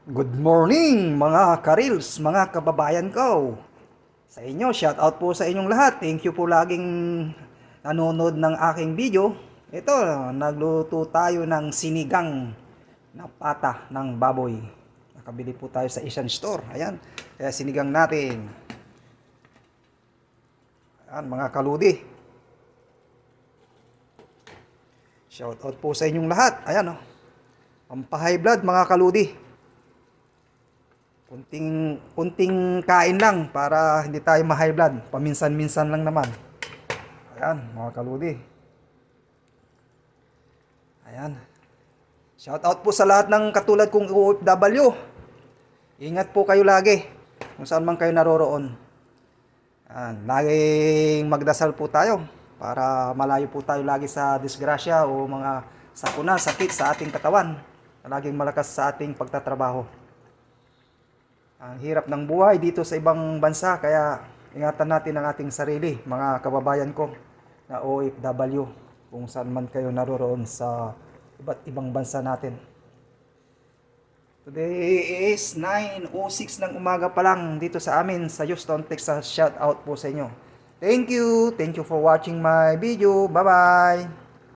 Good morning mga karils, mga kababayan ko. Sa inyo, shout out po sa inyong lahat. Thank you po laging nanonood ng aking video. Ito, nagluto tayo ng sinigang na pata ng baboy. Nakabili po tayo sa Asian store. Ayan, kaya sinigang natin. Ayan mga kaludi. Shout out po sa inyong lahat. Ayan o. Pampahay blood mga kaludi. Kunting kain lang para hindi tayo ma-high blood. Paminsan-minsan lang naman. Ayan, mga kaludi. Ayan. Shout out po sa lahat ng katulad kong OFW. Ingat po kayo lagi kung saan man kayo naroroon. Ayan, laging magdasal po tayo para malayo po tayo lagi sa disgrasya o mga sakuna, sakit sa ating katawan. Laging malakas sa ating pagtatrabaho. Ang hirap ng buhay dito sa ibang bansa, kaya ingatan natin ang ating sarili, mga kababayan ko na OFW, kung saan man kayo naroroon sa iba't ibang bansa natin. Today is 9:06 ng umaga pa lang dito sa amin sa Houston, Texas. Shout out po sa inyo. Thank you for watching my video. Bye bye.